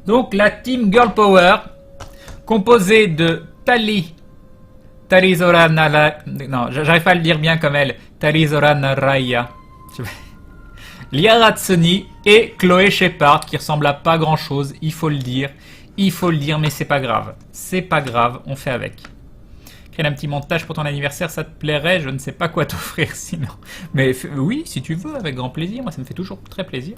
Donc la team Girl Power, composée de Talizora Nara... Non, j'arrive pas à le dire bien comme elle. Talizora Naraya. Liara Tsuni et Chloé Shepard, qui ressemblent à pas grand chose, il faut le dire. Il faut le dire, mais c'est pas grave. C'est pas grave, on fait avec. Créer un petit montage pour ton anniversaire, ça te plairait? Je ne sais pas quoi t'offrir sinon. Mais oui, si tu veux, avec grand plaisir. Moi, ça me fait toujours très plaisir.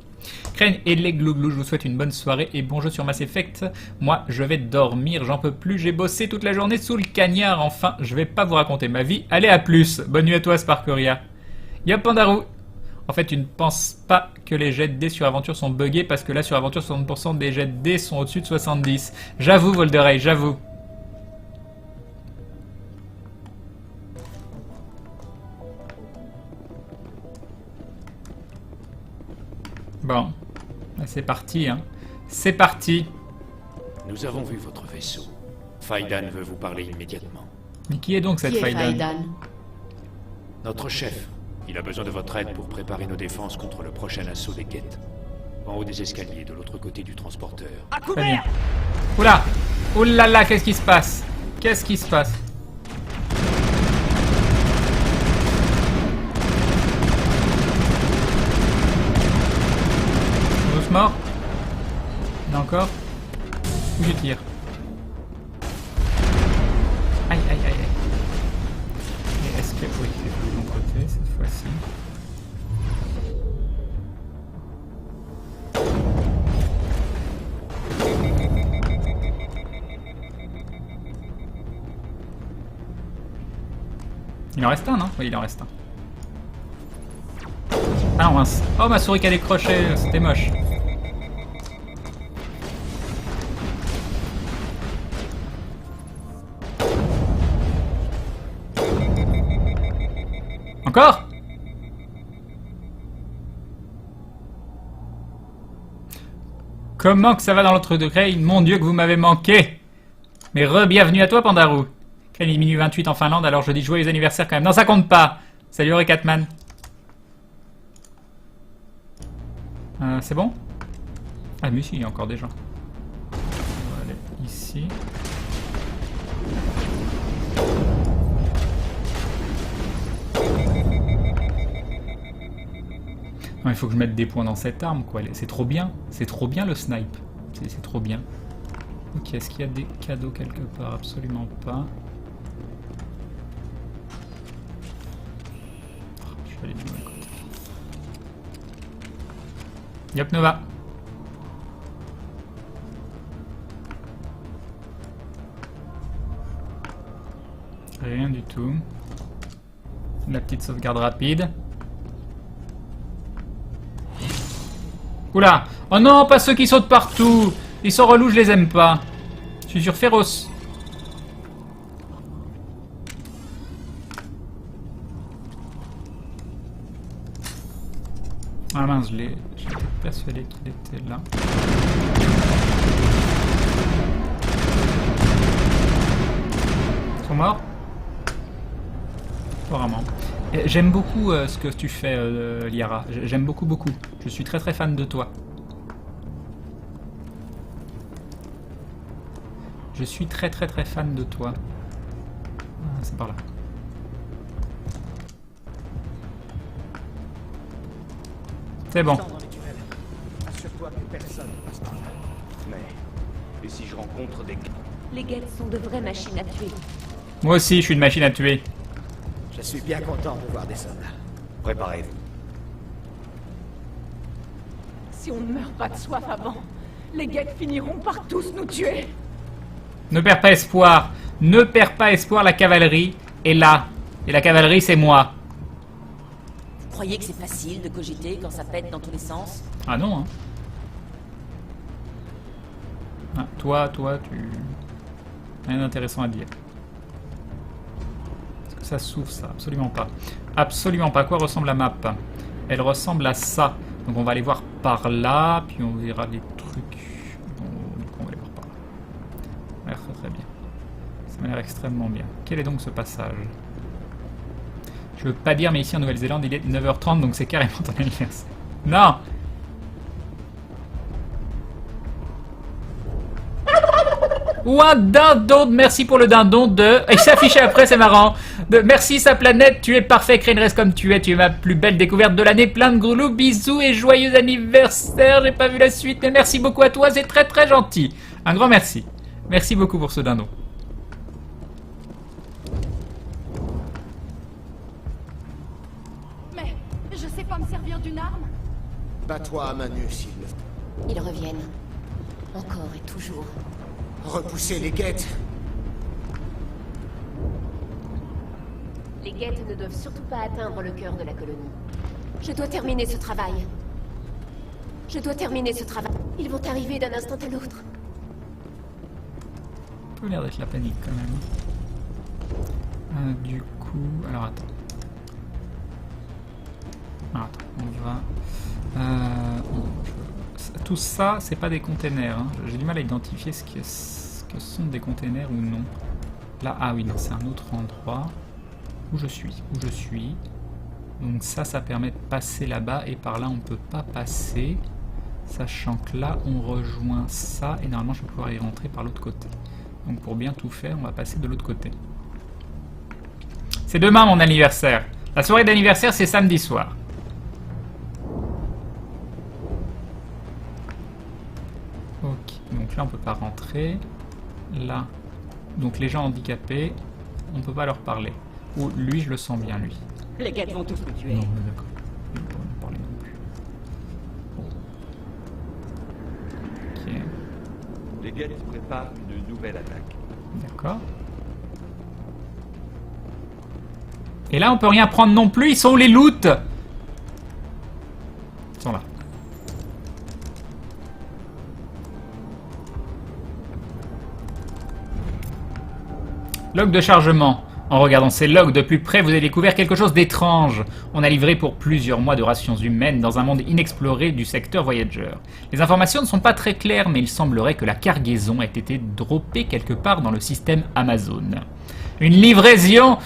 Crane et les glouglous, je vous souhaite une bonne soirée et bon jeu sur Mass Effect. Moi, je vais dormir, j'en peux plus. J'ai bossé toute la journée sous le cagnard. Enfin, je vais pas vous raconter ma vie. Allez, à plus. Bonne nuit à toi, Sparkoria. Yop, Pandarou. En fait, tu ne penses pas que les jets de dés sur Aventure sont buggés parce que là, sur Aventure, 60% des jets de dés sont au-dessus de 70. J'avoue, Volderay, j'avoue. Bon, c'est parti, hein. C'est parti. Nous avons vu votre vaisseau. Faidan veut vous parler immédiatement. Mais qui est donc cette Faidan? Notre chef. Il a besoin de votre aide pour préparer nos défenses contre le prochain assaut des Geth. En haut des escaliers, de l'autre côté du transporteur. Très bien. Oula! Oulala, qu'est-ce qui se passe? Qu'est-ce qui se passe? Tous morts? Il y en a encore? Où je tire? Aïe, aïe, aïe, aïe. Et est-ce que... Oui, c'est de mon côté, cette fois-ci. Il en reste un, non? Oui, il en reste un. Ah mince. Oh, ma souris qui a décroché, c'était moche. Encore? Comment que ça va dans l'autre degré? Mon Dieu que vous m'avez manqué. Mais re-bienvenue à toi, Pandarou. Quel est minuit 28 en Finlande, alors je dis joyeux anniversaire quand même. Non, ça compte pas. Salut, Recatman. C'est bon? Ah, mais si, il y a encore des gens. On va aller ici. Non, il faut que je mette des points dans cette arme, quoi. C'est trop bien. C'est trop bien, le snipe. C'est trop bien. Ok, est-ce qu'il y a des cadeaux quelque part? Absolument pas. Je vais aller du bon côté. Yop, Nova. Rien du tout. La petite sauvegarde rapide. Oula! Oh non, pas ceux qui sautent partout! Ils sont relous, je les aime pas. Je suis sur Féroce. Ah mince, j'étais persuadé qu'il était là. Ils sont morts? Apparemment. J'aime beaucoup ce que tu fais, Liara. J'aime beaucoup, beaucoup. Je suis très très fan de toi. Je suis très très très fan de toi. Ah, c'est par là. C'est bon. Assure-toi que personne ne passe par là. Mais, et si je rencontre des... Les Geth sont de vraies machines à tuer. Moi aussi, je suis une machine à tuer. Je suis bien content de voir des soldats. Préparez-vous. Si on ne meurt pas de soif avant, les Geth finiront par tous nous tuer. Ne perds pas espoir. Ne perds pas espoir, la cavalerie est là. Et la cavalerie, c'est moi. Vous croyez que c'est facile de cogiter quand ça pète dans tous les sens? Ah non, hein. Ah, toi, tu... Rien d'intéressant à dire. Est-ce que ça s'ouvre, ça? Absolument pas. Absolument pas. À quoi ressemble la map? Elle ressemble à ça. Donc on va aller voir par là, puis on verra les trucs. Bon, donc on va aller voir par là. Ça m'a l'air très très bien. Ça m'a l'air extrêmement bien. Quel est donc ce passage? Je veux pas dire, mais ici en Nouvelle-Zélande, il est 9h30, donc c'est carrément ton anniversaire. Non! Ou un dindon. Merci pour le dindon de... Il s'affichait après, c'est marrant. Merci sa planète, tu es parfait, Crane, reste comme tu es ma plus belle découverte de l'année. Plein de gros bisous et joyeux anniversaire. J'ai pas vu la suite, mais merci beaucoup à toi, c'est très très gentil. Un grand merci. Merci beaucoup pour ce dindon. Mais je sais pas me servir d'une arme. Bats-toi à main nue s'il le faut. Ils reviennent. Encore et toujours. Repoussez les guettes. Les guettes ne doivent surtout pas atteindre le cœur de la colonie. Je dois terminer ce travail. Ils vont arriver d'un instant à l'autre. Ça peut l'air d'être la panique quand même. Du coup... Alors attends. On va... Tout ça, c'est pas des containers. Hein. J'ai du mal à identifier ce que sont des containers ou non. Là, ah oui, non, c'est un autre endroit. Où je suis. Donc ça permet de passer là-bas et par là on peut pas passer. Sachant que là on rejoint ça et normalement je vais pouvoir y rentrer par l'autre côté. Donc pour bien tout faire, on va passer de l'autre côté. C'est demain mon anniversaire. La soirée d'anniversaire c'est samedi soir. Ok, donc là on peut pas rentrer. Là, donc les gens handicapés, on peut pas leur parler. Ou lui je le sens bien lui. Les guettes vont tous me tuer. Non, d'accord. Il ne peut pas parler non plus. Ok. Les guettes préparent une nouvelle attaque. D'accord. Et là, on peut rien prendre non plus. Ils sont où les loots? Ils sont là. Log de chargement. En regardant ces logs de plus près, vous avez découvert quelque chose d'étrange. On a livré pour plusieurs mois de rations humaines dans un monde inexploré du secteur Voyager. Les informations ne sont pas très claires, mais il semblerait que la cargaison ait été droppée quelque part dans le système Amazon. Une livraison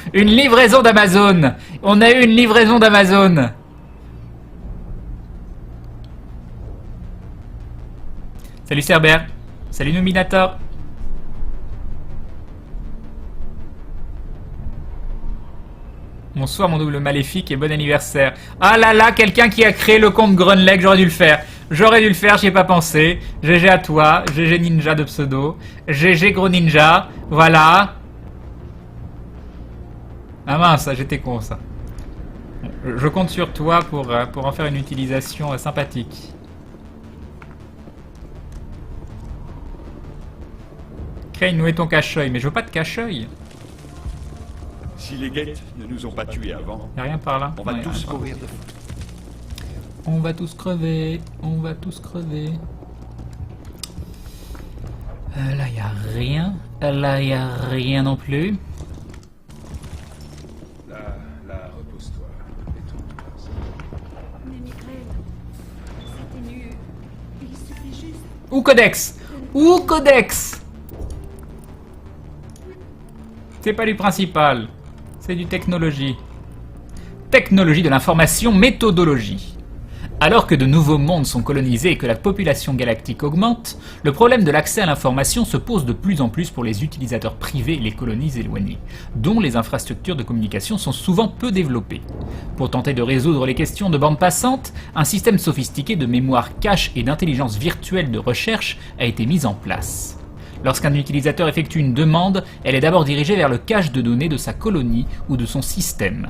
d'Amazon. On a eu une livraison d'Amazon. Salut Cerbère. Salut Nominator. Bonsoir mon double maléfique et bon anniversaire. Ah là là, quelqu'un qui a créé le compte Grunleg, j'aurais dû le faire. J'y ai pas pensé. GG à toi, GG Ninja de pseudo, GG Gros Ninja, voilà. Ah mince, j'étais con ça. Je compte sur toi pour en faire une utilisation sympathique. Crane, où est ton cache-œil? Mais je veux pas de cache-œil. Si les guettes ne nous ont pas tués avant, Y'a rien par là? on va Non, y a tous rien par là. mourir de faim. On va tous crever, on va tous crever. Là, y a rien. Là, y a rien non plus. Là, repose-toi. Détends-toi. Mais Migraine, c'était nul. Il suffit juste... Ou Codex. Ou Codex. C'est pas du principal. C'est du technologie. Technologie de l'information, méthodologie. Alors que de nouveaux mondes sont colonisés et que la population galactique augmente, le problème de l'accès à l'information se pose de plus en plus pour les utilisateurs privés et les colonies éloignées, dont les infrastructures de communication sont souvent peu développées. Pour tenter de résoudre les questions de bande passante, un système sophistiqué de mémoire cache et d'intelligence virtuelle de recherche a été mis en place. Lorsqu'un utilisateur effectue une demande, elle est d'abord dirigée vers le cache de données de sa colonie ou de son système.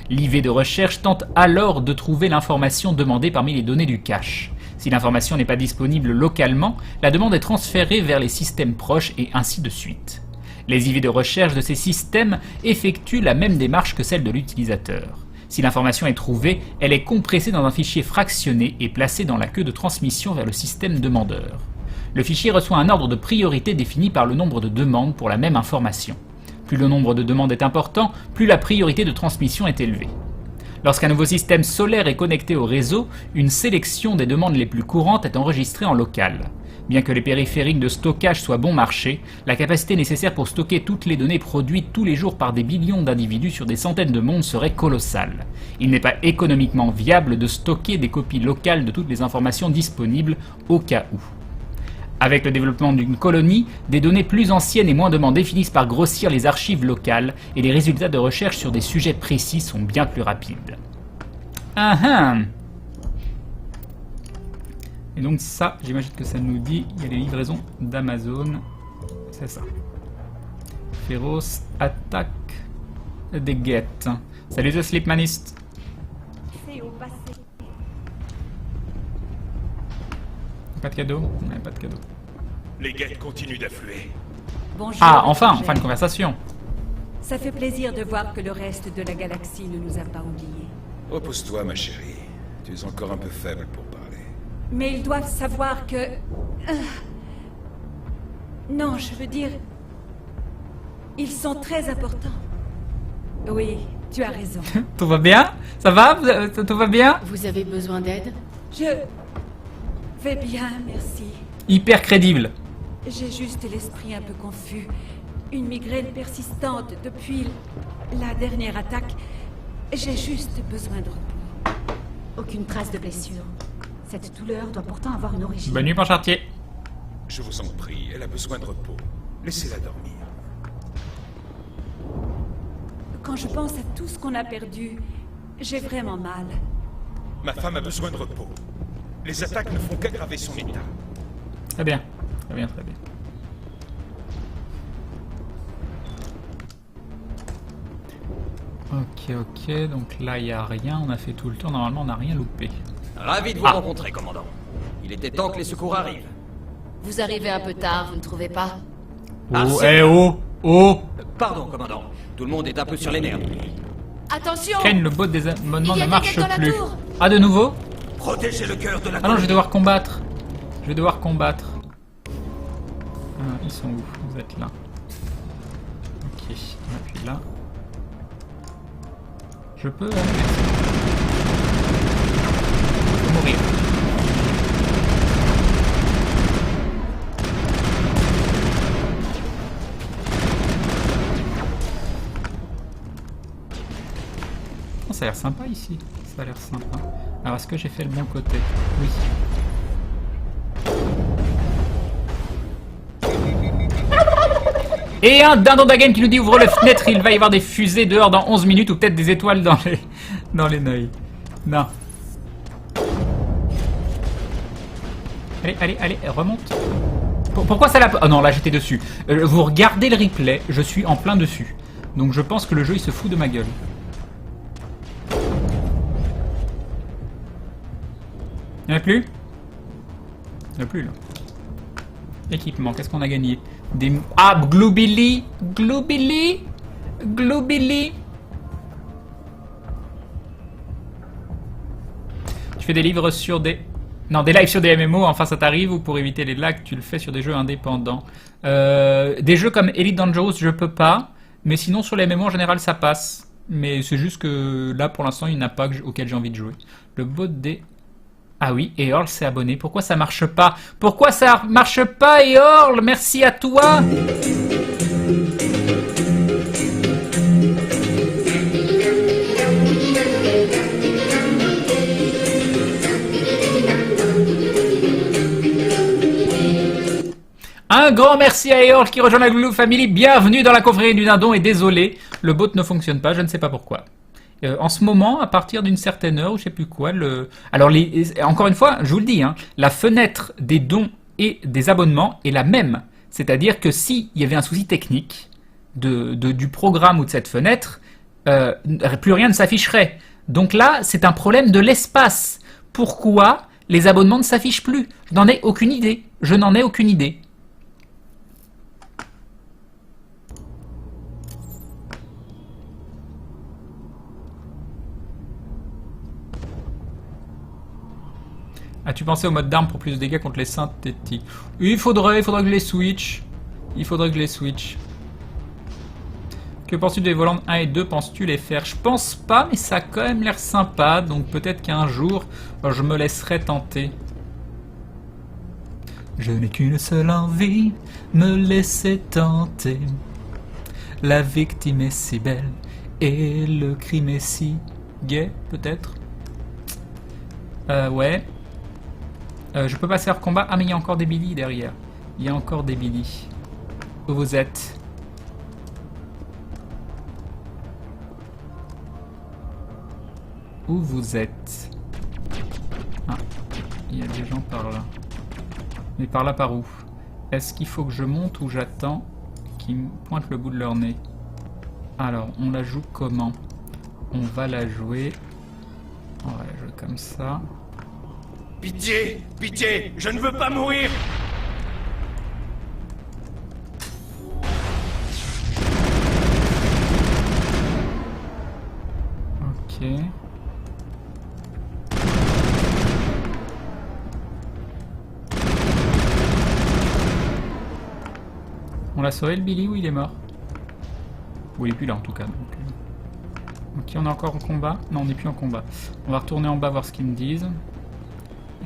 L'IV de recherche tente alors de trouver l'information demandée parmi les données du cache. Si l'information n'est pas disponible localement, la demande est transférée vers les systèmes proches et ainsi de suite. Les IV de recherche de ces systèmes effectuent la même démarche que celle de l'utilisateur. Si l'information est trouvée, elle est compressée dans un fichier fractionné et placée dans la queue de transmission vers le système demandeur. Le fichier reçoit un ordre de priorité défini par le nombre de demandes pour la même information. Plus le nombre de demandes est important, plus la priorité de transmission est élevée. Lorsqu'un nouveau système solaire est connecté au réseau, une sélection des demandes les plus courantes est enregistrée en local. Bien que les périphériques de stockage soient bon marché, la capacité nécessaire pour stocker toutes les données produites tous les jours par des millions d'individus sur des centaines de mondes serait colossale. Il n'est pas économiquement viable de stocker des copies locales de toutes les informations disponibles au cas où. Avec le développement d'une colonie, des données plus anciennes et moins demandées finissent par grossir les archives locales et les résultats de recherche sur des sujets précis sont bien plus rapides. Ah ah. Et donc ça, j'imagine que ça nous dit, il y a les livraisons d'Amazon. C'est ça. Féroce attaque des guettes. Salut The Sleepmanist. C'est au passé. Pas de cadeau? On n'a pas de cadeau. Les guettes continuent d'affluer. Bonjour. Ah, enfin Angèle. une conversation. Ça fait plaisir de voir que le reste de la galaxie ne nous a pas oubliés. Repose-toi, ma chérie. Tu es encore un peu faible pour parler. Mais ils doivent savoir que... Non, je veux dire... Ils sont très importants. Oui, tu as raison. Tout va bien? Ça va? Tout va bien? Vous avez besoin d'aide? Je... vais bien, merci. Hyper crédible. J'ai juste l'esprit un peu confus. Une migraine persistante depuis la dernière attaque. J'ai juste besoin de repos. Aucune trace de blessure. Cette douleur doit pourtant avoir une origine. Bonne nuit, mon chartier. Je vous en prie, elle a besoin de repos. Laissez-la dormir. Quand je pense à tout ce qu'on a perdu, j'ai vraiment mal. Ma femme a besoin de repos. Les attaques ne font qu'aggraver son état. Très bien. Très bien, très bien. Ok, ok. Donc là, il n'y a rien. On a fait tout le tour. Normalement, on n'a rien loupé. Ravi de vous rencontrer, commandant. Il était temps que les secours arrivent. Vous arrivez un peu tard, vous ne trouvez pas? Oh, eh oh! Oh! Pardon, commandant. Tout le monde est un peu sur les nerfs. Attention! Ken, le bot des abonnements Il y ne a des marche guettes dans la plus. tour. Ah, de nouveau? Protégez le cœur de la Ah non, je vais devoir combattre. Je vais devoir combattre. Ah, ils sont où? Vous êtes là. Ok, on appuie là. Je peux... Je peux mourir. Oh, ça a l'air sympa ici. Ça a l'air sympa. Alors, est-ce que j'ai fait le bon côté? Oui. Et un dindon d'Agen qui nous dit ouvre les fenêtres, il va y avoir des fusées dehors dans 11 minutes ou peut-être des étoiles dans les neuils. Non. Allez, allez, allez, remonte. Pourquoi ça l'a... Oh non, là j'étais dessus. Vous regardez le replay, je suis en plein dessus. Donc je pense que le jeu il se fout de ma gueule. Il n'y en a plus? Il n'y en a plus là. Équipement, qu'est-ce qu'on a gagné? Des... Ah, Gloobily! Gloobily! Gloobily! Tu fais des livres sur des... Non, des lives sur des MMO, enfin ça t'arrive, ou pour éviter les lags, tu le fais sur des jeux indépendants. Des jeux comme Elite Dangerous, je peux pas, mais sinon sur les MMO en général ça passe. Mais c'est juste que là pour l'instant il n'y en a pas auquel j'ai envie de jouer. Le bot des... Ah oui, et Earl s'est abonné. Pourquoi ça marche pas? Pourquoi ça marche pas, Earl? Merci à toi. Un grand merci à Earl qui rejoint la Glou Family. Bienvenue dans la confrérie du dindon et désolé, le bot ne fonctionne pas, je ne sais pas pourquoi. En ce moment, à partir d'une certaine heure, ou je sais plus quoi, alors encore une fois, je vous le dis, hein, la fenêtre des dons et des abonnements est la même. C'est-à-dire que s'il y avait un souci technique du programme ou de cette fenêtre, plus rien ne s'afficherait. Donc là, c'est un problème de l'espace. Pourquoi les abonnements ne s'affichent plus? Je n'en ai aucune idée. Je n'en ai aucune idée. As-tu pensé au mode d'arme pour plus de dégâts contre les synthétiques? Oui, il faudrait que je les switch. Il faudrait que je les switch. Que penses-tu des Volantes 1 et 2? Penses-tu les faire? Je pense pas, mais ça a quand même l'air sympa. Donc peut-être qu'un jour, je me laisserai tenter. Je n'ai qu'une seule envie, me laisser tenter. La victime est si belle et le crime est si gai, peut-être. Ouais. Je peux passer hors combat. Ah, mais il y a encore des Billy derrière. Il y a encore des Billy. Où vous êtes? Où vous êtes? Ah, il y a des gens par là. Mais par là, par où? Est-ce qu'il faut que je monte ou j'attends qu'ils me pointent le bout de leur nez? Alors, on la joue comment? On va la jouer... On va la jouer comme ça. Pitié! Pitié! Je ne veux pas mourir! Ok. On l'a sauvé le Billy ou il est mort? Ou il est plus là en tout cas. Donc, ok, on est encore en combat? Non, on n'est plus en combat. On va retourner en bas voir ce qu'ils me disent.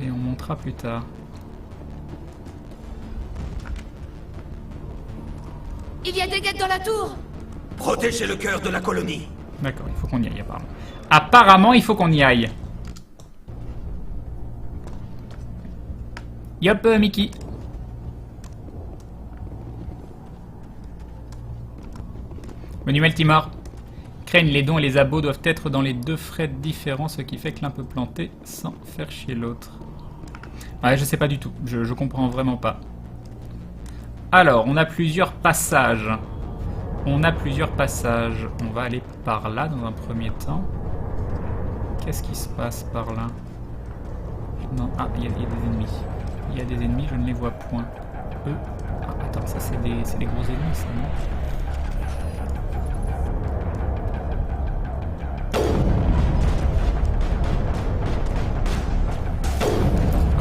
Et on montera plus tard. Il y a des guettes dans la tour! Protégez le cœur de la colonie. D'accord, il faut qu'on y aille apparemment. Apparemment, il faut qu'on y aille. Yop, Mickey. Manuel Timor. Crane, les dons et les abos doivent être dans les deux frettes différents, ce qui fait que l'un peut planter sans faire chier l'autre. Ouais, je sais pas du tout. Je comprends vraiment pas. Alors, on a plusieurs passages. On a plusieurs passages. On va aller par là dans un premier temps. Qu'est-ce qui se passe par là? Non, ah, il y a des ennemis. Il y a des ennemis, je ne les vois point. Eux. Ah, attends, ça c'est des gros ennemis, ça, non?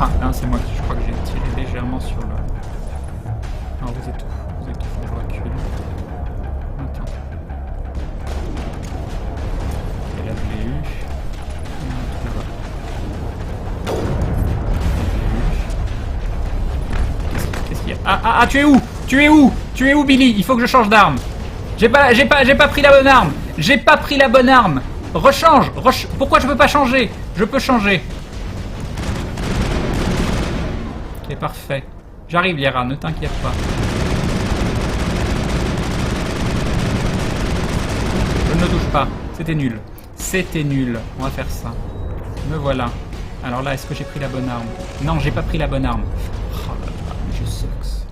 Ah, là, c'est moi qui, je crois que j'ai tiré légèrement sur le... Alors, vous êtes où? Vous êtes où? Je recule. Attends. Et là, je l'ai eu. Qu'est-ce qu'il y a? Ah, tu es où? Tu es où? Tu es où, Billy? Il faut que je change d'arme. J'ai pas pris la bonne arme. J'ai pas pris la bonne arme. Rechange. Pourquoi je peux pas changer? Je peux changer. Ok, parfait. J'arrive, Liara, ne t'inquiète pas. Je ne touche pas. C'était nul. C'était nul. On va faire ça. Me voilà. Alors là, est-ce que j'ai pris la bonne arme? Non, j'ai pas pris la bonne arme. Oh là là, je sucks.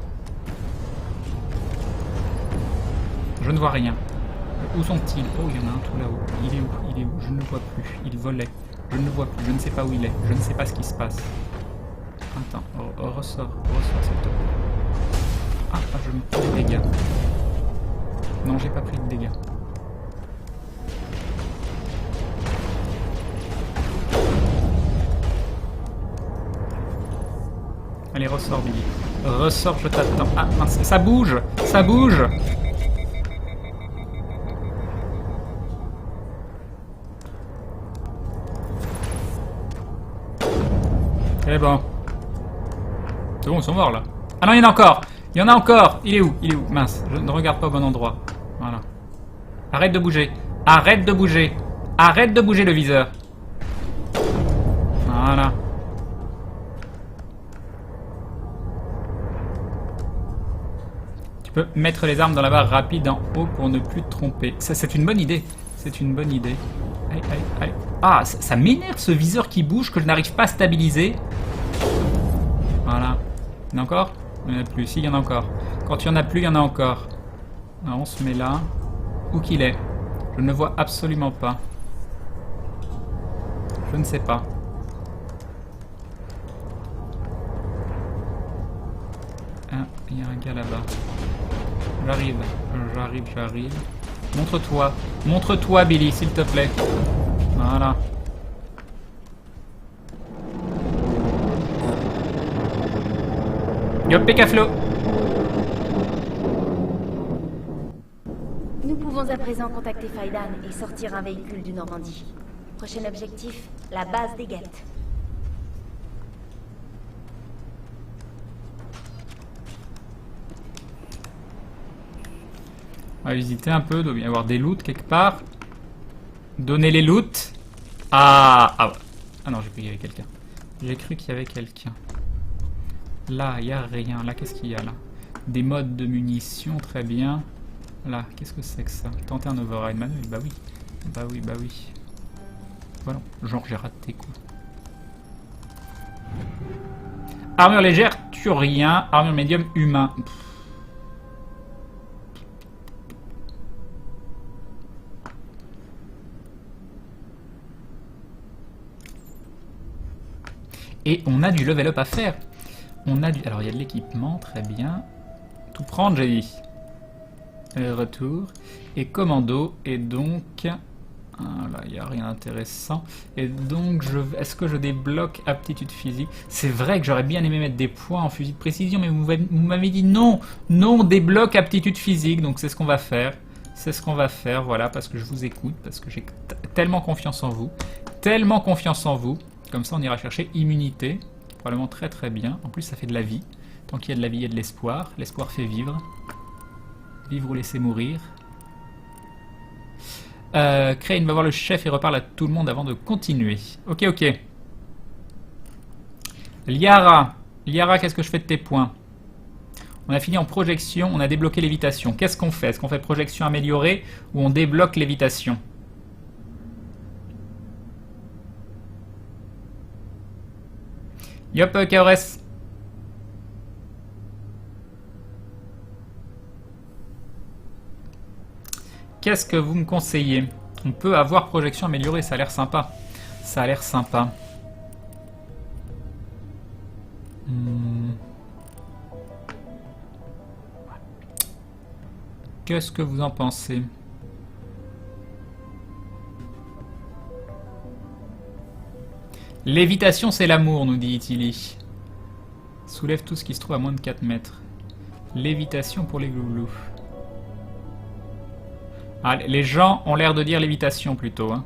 Je ne vois rien. Où sont-ils? Oh, il y en a un tout là-haut. Il est où? Il est où? Je ne le vois plus. Il volait. Je ne le vois plus. Je ne sais pas où il est. Je ne sais pas ce qui se passe. Attends, ressors, s'il te plaît. Ah, je me prends des dégâts. Non, j'ai pas pris de dégâts. Allez, ressors, Billy. Ressors, je t'attends. Ah, mince, ça bouge! Ça bouge! Eh bon. C'est bon, ils sont morts là. Ah non, il y en a encore. Il y en a encore. Il est où? Il est où? Mince, je ne regarde pas au bon endroit. Voilà. Arrête de bouger. Arrête de bouger. Arrête de bouger le viseur. Voilà. Tu peux mettre les armes dans la barre rapide en haut pour ne plus te tromper. Ça, c'est une bonne idée. C'est une bonne idée. Allez, allez, allez. Ah, ça m'énerve ce viseur qui bouge que je n'arrive pas à stabiliser. Voilà. Il y en a encore? Il n'y en a plus. Si, il y en a encore. Quand il n'y en a plus, il y en a encore. Alors, on se met là. Où qu'il est? Je ne le vois absolument pas. Je ne sais pas. Ah, il y a un gars là-bas. J'arrive. J'arrive. Montre-toi. Montre-toi, Billy, s'il te plaît. Voilà. Yop, Pécaflo. Nous pouvons à présent contacter Faidan et sortir un véhicule du Normandie. Prochain objectif, la base des guettes. On va visiter un peu, il doit y avoir des loots quelque part. Donner les loots. Ah ouais. Ah non, j'ai cru qu'il y avait quelqu'un. J'ai cru qu'il y avait quelqu'un. Là, il n'y a rien. Là, qu'est-ce qu'il y a là? Des modes de munitions, très bien. Là, qu'est-ce que c'est que ça? Tenter un override manuel, bah oui. Bah oui, bah oui. Voilà, genre j'ai raté quoi. Armure légère, tue rien. Armure médium, humain. Pff. Et on a du level up à faire. On a du... Alors il y a de l'équipement, très bien. Tout prendre, j'ai dit. Retour. Et commando. Et donc... Ah, là, il n'y a rien d'intéressant. Et donc, est-ce que je débloque aptitude physique? C'est vrai que j'aurais bien aimé mettre des points en fusil de précision, mais vous m'avez dit non. Non, débloque aptitude physique. Donc c'est ce qu'on va faire. C'est ce qu'on va faire, voilà, parce que je vous écoute, parce que j'ai tellement confiance en vous. Tellement confiance en vous. Comme ça, on ira chercher immunité. Probablement très très bien. En plus, ça fait de la vie. Tant qu'il y a de la vie, il y a de l'espoir. L'espoir fait vivre. Vivre ou laisser mourir. Crane va voir le chef et reparle à tout le monde avant de continuer. Ok, ok. Liara. Liara, qu'est-ce que je fais de tes points? On a fini en projection, on a débloqué lévitation. Qu'est-ce qu'on fait? Est-ce qu'on fait projection améliorée ou on débloque lévitation? Yop, KRS. Qu'est-ce que vous me conseillez? On peut avoir projection améliorée, ça a l'air sympa. Ça a l'air sympa. Qu'est-ce que vous en pensez? Lévitation, c'est l'amour, nous dit Italy. Soulève tout ce qui se trouve à moins de 4 mètres. Lévitation pour les glouglous. Ah, les gens ont l'air de dire lévitation plutôt. Hein.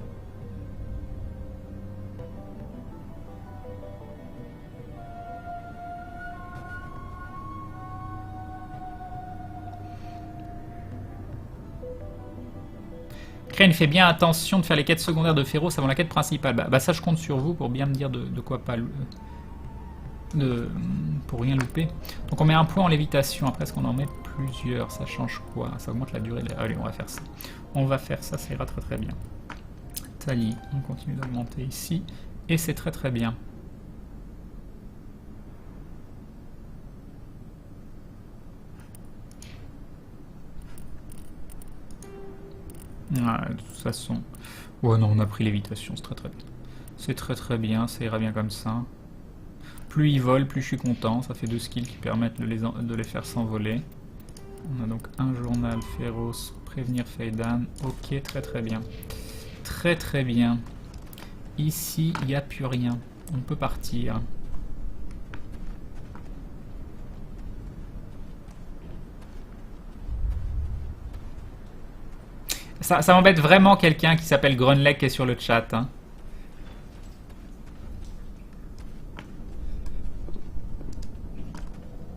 Crane fait bien attention de faire les quêtes secondaires de Féroce avant la quête principale. Bah ça, je compte sur vous pour bien me dire de quoi pas... pour rien louper. Donc on met un point en lévitation. Après, est-ce qu'on en met plusieurs? Ça change quoi? Ça augmente la durée de... Allez, on va faire ça. On va faire ça, ça ira très très bien. Tali, on continue d'augmenter ici. Et c'est très très bien. Ah, de toute façon... Oh non, on a pris lévitation, c'est très très bien. C'est très très bien, ça ira bien comme ça. Plus ils volent, plus je suis content. Ça fait 2 skills qui permettent de les faire s'envoler. On a donc un journal féroce, prévenir Faydan. Ok, très très bien. Très très bien. Ici, il n'y a plus rien. On peut partir. Ça m'embête vraiment quelqu'un qui s'appelle Grunleg qui est sur le chat. Hein.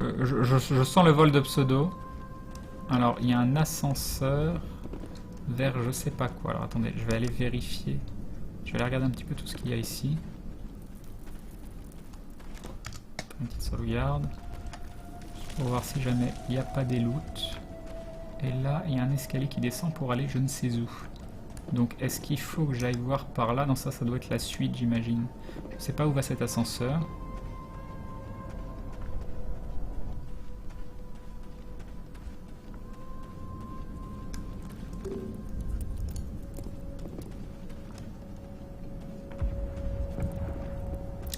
Je sens le vol de pseudo. Alors, il y a un ascenseur vers je sais pas quoi. Alors, attendez, je vais aller vérifier. Je vais aller regarder un petit peu tout ce qu'il y a ici. Une petite sauvegarde. Pour voir si jamais il n'y a pas des loots. Et là, il y a un escalier qui descend pour aller je ne sais où. Donc, est-ce qu'il faut que j'aille voir par là? Non, ça doit être la suite, j'imagine. Je ne sais pas où va cet ascenseur.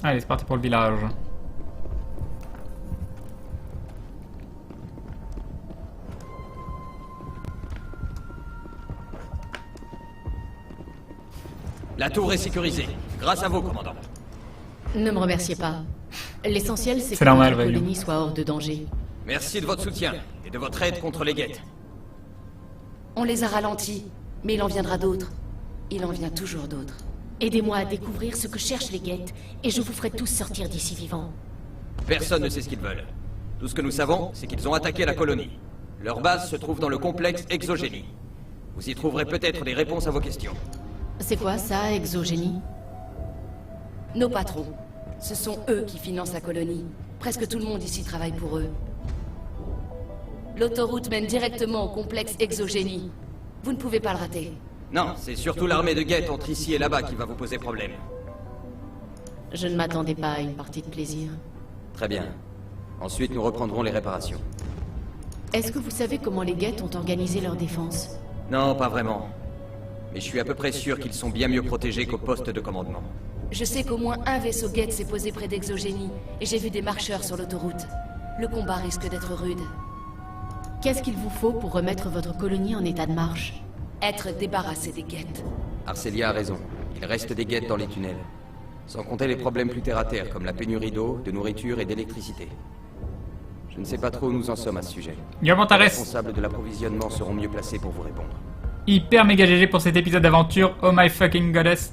Allez, c'est parti pour le village. La tour est sécurisée, grâce à vous, commandant. Ne me remerciez pas. L'essentiel, c'est que normal, la colonie soit hors de danger. Merci de votre soutien et de votre aide contre les guettes. On les a ralentis, mais il en viendra d'autres. Il en vient toujours d'autres. Aidez-moi à découvrir ce que cherchent les guettes, et je vous ferai tous sortir d'ici vivants. Personne ne sait ce qu'ils veulent. Tout ce que nous savons, c'est qu'ils ont attaqué la colonie. Leur base se trouve dans le complexe Exogénie. Vous y trouverez peut-être des réponses à vos questions. C'est quoi ça, Exogénie? Nos patrons. Ce sont eux qui financent la colonie. Presque tout le monde ici travaille pour eux. L'autoroute mène directement au complexe Exogénie. Vous ne pouvez pas le rater. Non, c'est surtout l'armée de Geth entre ici et là-bas qui va vous poser problème. Je ne m'attendais pas à une partie de plaisir. Très bien. Ensuite, nous reprendrons les réparations. Est-ce que vous savez comment les Geth ont organisé leur défense? Non, pas vraiment. Mais je suis à peu près sûr qu'ils sont bien mieux protégés qu'au poste de commandement. Je sais qu'au moins un vaisseau Geth s'est posé près d'Exogénie, et j'ai vu des marcheurs sur l'autoroute. Le combat risque d'être rude. Qu'est-ce qu'il vous faut pour remettre votre colonie en état de marche? Être débarrassé des Geth. Arcelia a raison. Il reste des Geth dans les tunnels. Sans compter les problèmes plus terre-à-terre, comme la pénurie d'eau, de nourriture et d'électricité. Je ne sais pas trop où nous en sommes à ce sujet. Les responsables de l'approvisionnement seront mieux placés pour vous répondre. Hyper méga GG pour cet épisode d'aventure. Oh my fucking goddess.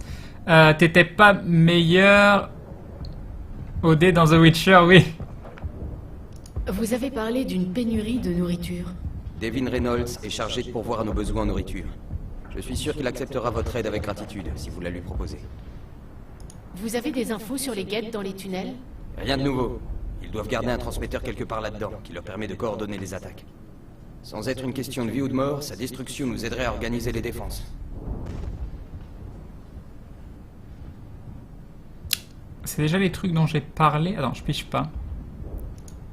T'étais pas meilleur au dé dans The Witcher, oui. Vous avez parlé d'une pénurie de nourriture. Devin Reynolds est chargé de pourvoir à nos besoins en nourriture. Je suis sûr qu'il acceptera votre aide avec gratitude, si vous la lui proposez. Vous avez des infos sur les Geth dans les tunnels? Rien de nouveau. Ils doivent garder un transmetteur quelque part là-dedans, qui leur permet de coordonner les attaques. Sans être une question de vie ou de mort, sa destruction nous aiderait à organiser les défenses. C'est déjà les trucs dont j'ai parlé. Attends, je piche pas.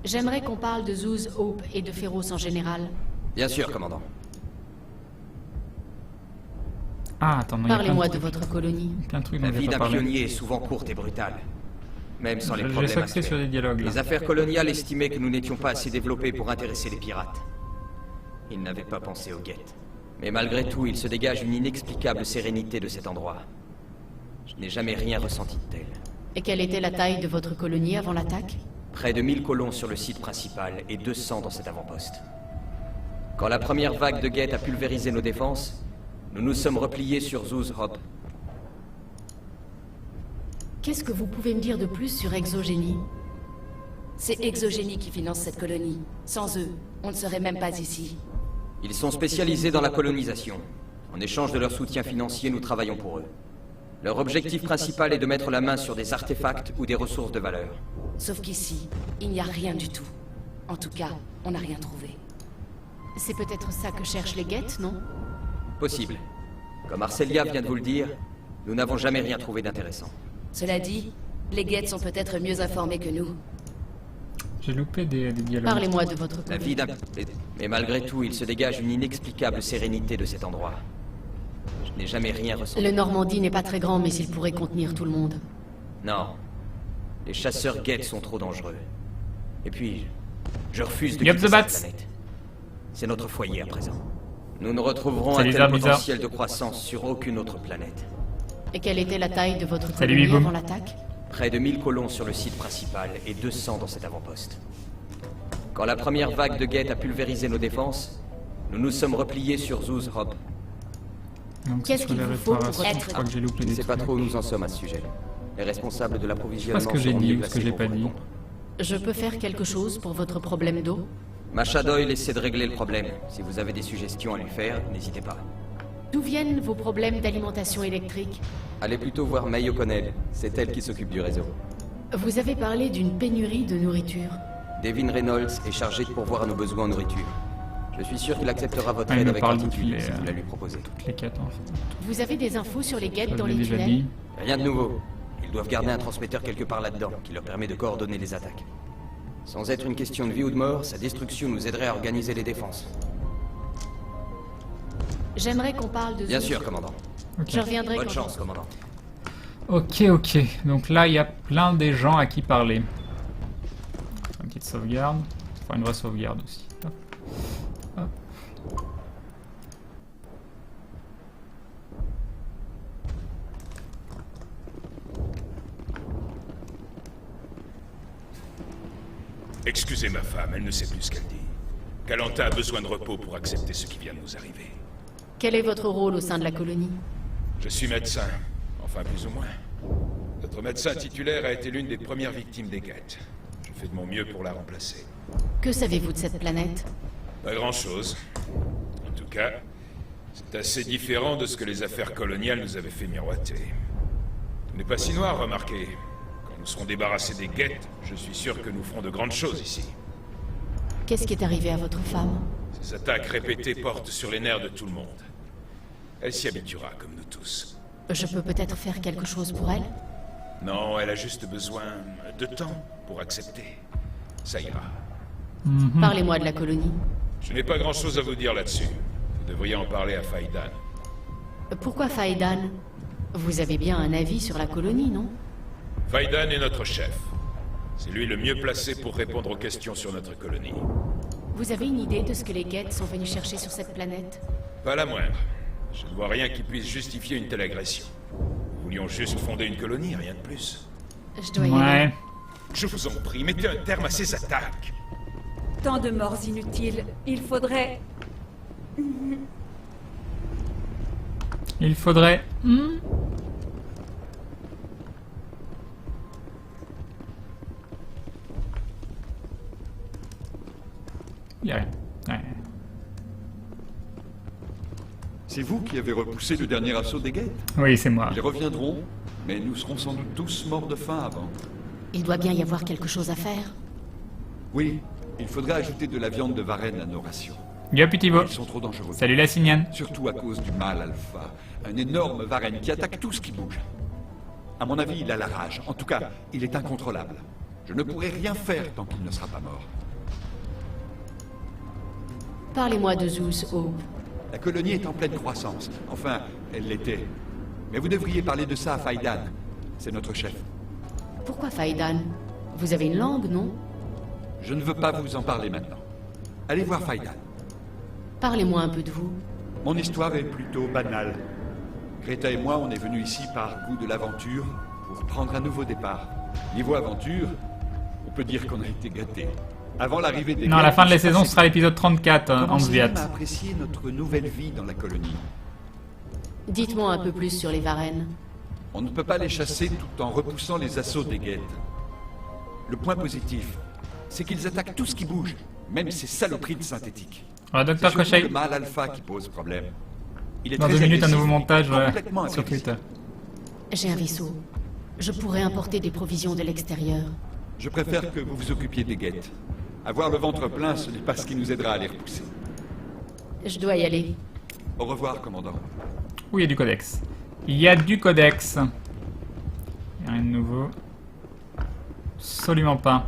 J'aimerais qu'on parle de Zeus, Hope et de Féroce en général. Bien sûr, commandant. Ah, attends, non, parlez-moi de votre colonie. Plein de trucs La dont j'ai vie pas d'un parlé. pionnier est souvent courte et brutale. Même sans les J'ai problèmes s'axé actuels. sur des dialogues, là. Les affaires coloniales estimaient que nous n'étions pas assez développés pour intéresser les pirates. Ils n'avaient pas pensé aux Geth. Mais malgré tout, il se dégage une inexplicable sérénité de cet endroit. Je n'ai jamais rien ressenti de tel. Et quelle était la taille de votre colonie avant l'attaque? Près de 1000 colons sur le site principal et 200 dans cet avant-poste. Quand la première vague de Geth a pulvérisé nos défenses, nous nous sommes repliés sur Zeus Hop. Qu'est-ce que vous pouvez me dire de plus sur Exogénie? C'est Exogénie qui finance cette colonie. Sans eux, on ne serait même pas ici. Ils sont spécialisés dans la colonisation. En échange de leur soutien financier, nous travaillons pour eux. Leur objectif principal est de mettre la main sur des artefacts ou des ressources de valeur. Sauf qu'ici, il n'y a rien du tout. En tout cas, on n'a rien trouvé. C'est peut-être ça que cherchent les Geth, non? Possible. Comme Arcelia vient de vous le dire, nous n'avons jamais rien trouvé d'intéressant. Cela dit, les Geth sont peut-être mieux informés que nous. J'ai loupé des dialogues. Parlez-moi de votre La colonie. vie d'un... Mais malgré tout, il se dégage une inexplicable sérénité de cet endroit. Je n'ai jamais rien ressenti. Le Normandie n'est pas très grand, mais il pourrait contenir tout le monde. Non. Les chasseurs Geth sont trop dangereux. Et puis, je refuse de Yup, quitter the cette bats. planète. C'est notre foyer à présent. Nous ne retrouverons Salut, un tel Zar Bizarre. potentiel de croissance sur aucune autre planète. Et quelle était la taille de votre Salut, colonie Biboum. avant l'attaque? Près de 1000 colons sur le site principal et 200 dans cet avant-poste. Quand la première vague de Geth a pulvérisé nos défenses, nous nous sommes repliés sur Zeus Hop. Donc, Qu'est-ce sur qu'il les vous faut pour réparations, être- je crois que j'ai loupé Je ne des sais pas trucs. trop où nous en sommes à ce sujet. Les responsables de l'approvisionnement Je sais pas ce que j'ai seront dit mieux ou ce que placés j'ai pour pas vous dit. répondre. Je peux faire quelque chose pour votre problème d'eau? Masha Doyle essaie de régler le problème. Si vous avez des suggestions à lui faire, n'hésitez pas. D'où viennent vos problèmes d'alimentation électrique? Allez plutôt voir May O'Connell. C'est elle qui s'occupe du réseau. Vous avez parlé d'une pénurie de nourriture. Devin Reynolds est chargé de pourvoir à nos besoins en nourriture. Je suis sûr qu'il acceptera votre Ah, il aide me avec parle gratitude depuis si les, vous la lui proposez. Les 4 en fait. Vous avez des infos sur les Geth Ça, dans je l'ai les déjà tunnels? dit. Rien de nouveau. Ils doivent garder un transmetteur quelque part là-dedans, qui leur permet de coordonner les attaques. Sans être une question de vie ou de mort, sa destruction nous aiderait à organiser les défenses. J'aimerais qu'on parle de Bien Zeus. sûr, commandant. Ok. Je reviendrai Bonne quand chance, commandant. Ok, ok. Donc là, il y a plein des gens à qui parler. Une petite sauvegarde. Enfin, une vraie sauvegarde aussi. Hop. Hop. Excusez ma femme, elle ne sait plus ce qu'elle dit. Kalanta a besoin de repos pour accepter ce qui vient de nous arriver. Quel est votre rôle au sein de la colonie? Je suis médecin, enfin plus ou moins. Notre médecin titulaire a été l'une des premières victimes des Geth. Je fais de mon mieux pour la remplacer. Que savez-vous de cette planète? Pas grand-chose. En tout cas, c'est assez différent de ce que les affaires coloniales nous avaient fait miroiter. Ce n'est pas si noir, remarquez. Quand nous serons débarrassés des guettes, je suis sûr que nous ferons de grandes choses ici. Qu'est-ce qui est arrivé à votre femme? Ces attaques répétées portent sur les nerfs de tout le monde. Elle s'y habituera, comme nous tous. Je peux peut-être faire quelque chose pour elle? Non, elle a juste besoin de temps pour accepter. Ça ira. Parlez-moi de la colonie. Je n'ai pas grand-chose à vous dire là-dessus. Vous devriez en parler à Faidan. Pourquoi Faidan? Vous avez bien un avis sur la colonie, non? Faidan est notre chef. C'est lui le mieux placé pour répondre aux questions sur notre colonie. Vous avez une idée de ce que les Geth sont venus chercher sur cette planète? Pas la moindre. Je ne vois rien qui puisse justifier une telle agression. Nous voulions juste fonder une colonie, rien de plus. Je dois y aller. Je vous en prie, mettez un terme à ces attaques. Tant de morts inutiles. Il faudrait... Il faudrait... Y'a rien. Ouais. C'est vous qui avez repoussé le dernier assaut des Geth? Oui, c'est moi. Ils reviendront, mais nous serons sans doute tous morts de faim avant. Il doit bien y avoir quelque chose à faire. Oui, il faudra ajouter de la viande de varenne à nos rations. Yo Putivo. Ils sont trop dangereux. Salut la Signane. Surtout à cause du mâle alpha. Un énorme varenne qui attaque tout ce qui bouge. À mon avis, il a la rage. En tout cas, il est incontrôlable. Je ne pourrai rien faire tant qu'il ne sera pas mort. Parlez-moi de Zeus, Hope. La colonie est en pleine croissance. Enfin, elle l'était. Mais vous devriez parler de ça à Faidan. C'est notre chef. Pourquoi Faidan? Vous avez une langue, non? Je ne veux pas vous en parler maintenant. Allez voir Faidan. Parlez-moi un peu de vous. Mon histoire est plutôt banale. Greta et moi, on est venus ici par goût de l'aventure pour prendre un nouveau départ. Niveau aventure, on peut dire qu'on a été gâtés. Avant l'arrivée des... Non, à la fin de la saison, ce sera l'épisode 34, en Sviat. On a apprécié notre nouvelle vie dans la colonie. Dites-moi un peu plus sur les Varenne. On ne peut pas les chasser tout en repoussant les assauts des Geth. Le point positif, c'est qu'ils attaquent tout ce qui bouge, même ces saloperies de synthétiques. Ah, Dr. C'est Koshai. le mâle alpha qui pose problème. Il est Dans très 2 minutes, un agressif, nouveau montage complètement sur agressif. Twitter. J'ai un vaisseau. Je pourrais importer des provisions de l'extérieur. Je préfère que vous vous occupiez des Geth. Avoir le ventre plein, ce n'est pas ce qui nous aidera à les repousser. Je dois y aller. Au revoir, commandant. Oui, il y a du codex. Il y a du codex. Rien de nouveau. Absolument pas.